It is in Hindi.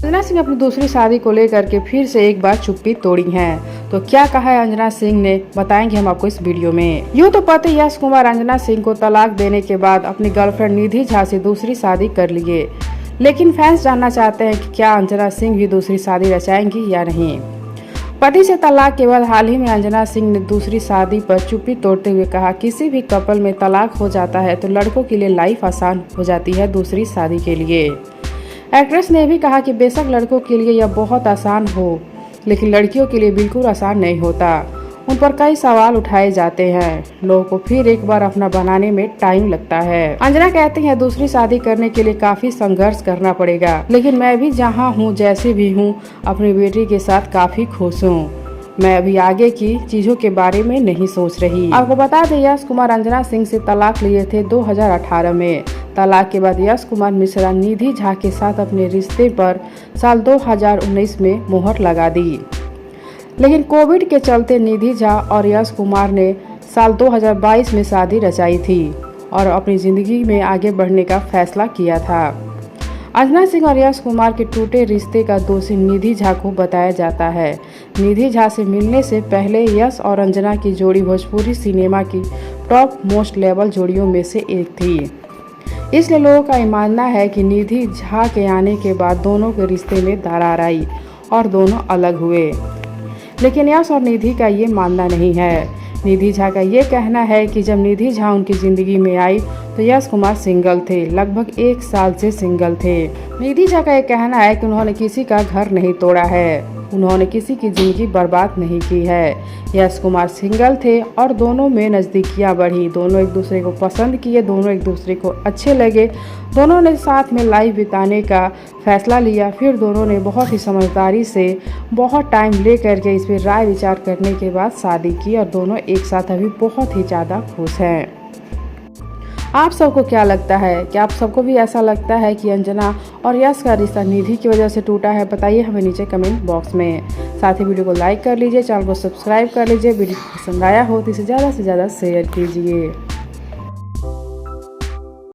अंजना सिंह अपनी दूसरी शादी को लेकर के फिर से एक बार चुप्पी तोड़ी है। तो क्या कहा है अंजना सिंह ने, बताएंगे हम आपको इस वीडियो में। यूँ तो पति यश कुमार अंजना सिंह को तलाक देने के बाद अपनी गर्लफ्रेंड निधि झा से दूसरी शादी कर लिए, लेकिन फैंस जानना चाहते हैं कि क्या अंजना सिंह भी दूसरी शादी रचाएंगी या नहीं। पति से तलाक के बाद हाल ही में अंजना सिंह ने दूसरी शादी पर चुप्पी तोड़ते हुए कहा, किसी भी कपल में तलाक हो जाता है तो लड़कों के लिए लाइफ आसान हो जाती है दूसरी शादी के लिए। एक्ट्रेस ने भी कहा कि बेशक लड़कों के लिए यह बहुत आसान हो, लेकिन लड़कियों के लिए बिल्कुल आसान नहीं होता। उन पर कई सवाल उठाए जाते हैं, लोगों को फिर एक बार अपना बनाने में टाइम लगता है। अंजना कहती हैं, दूसरी शादी करने के लिए काफी संघर्ष करना पड़ेगा, लेकिन मैं भी जहां हूं जैसे भी हूं अपनी बेटी के साथ काफी खुश हूं। मैं अभी आगे की चीजों के बारे में नहीं सोच रही। आपको बता दें, यश कुमार अंजना सिंह से तलाक लिए थे 2018 में। तलाक के बाद यश कुमार मिश्रा निधि झा के साथ अपने रिश्ते पर साल 2019 में मोहर लगा दी, लेकिन कोविड के चलते निधि झा और यश कुमार ने साल 2022 में शादी रचाई थी और अपनी जिंदगी में आगे बढ़ने का फैसला किया था। अंजना सिंह और यश कुमार के टूटे रिश्ते का दोषी निधि झा को बताया जाता है। निधि झा से मिलने से पहले यश और अंजना की जोड़ी भोजपुरी सिनेमा की टॉप मोस्ट लेवल जोड़ियों में से एक थी। इसलिए लोगों का मानना है कि निधि झा के आने के बाद दोनों के रिश्ते में दरार आई और दोनों अलग हुए, लेकिन यश और निधि का ये मानना नहीं है। निधि झा का ये कहना है कि जब निधि झा उनकी ज़िंदगी में आई तो यश कुमार सिंगल थे, लगभग 1 साल से सिंगल थे। निधि झा का ये कहना है कि उन्होंने किसी का घर नहीं तोड़ा है, उन्होंने किसी की ज़िंदगी बर्बाद नहीं की है। यश कुमार सिंगल थे और दोनों में नज़दीकियाँ बढ़ी, दोनों एक दूसरे को पसंद किए, दोनों एक दूसरे को अच्छे लगे, दोनों ने साथ में लाइफ बिताने का फैसला लिया। फिर दोनों ने बहुत ही समझदारी से बहुत टाइम ले करके इस पर राय विचार करने के बाद शादी की और दोनों एक साथ अभी बहुत ही ज़्यादा खुश हैं। आप सबको क्या लगता है? क्या आप सबको भी ऐसा लगता है कि अंजना और यश का रिश्ता निधि की वजह से टूटा है? बताइए हमें नीचे कमेंट बॉक्स में। साथ ही वीडियो को लाइक कर लीजिए, चैनल को सब्सक्राइब कर लीजिए। वीडियो पसंद आया हो तो इसे ज़्यादा से ज़्यादा शेयर कीजिए।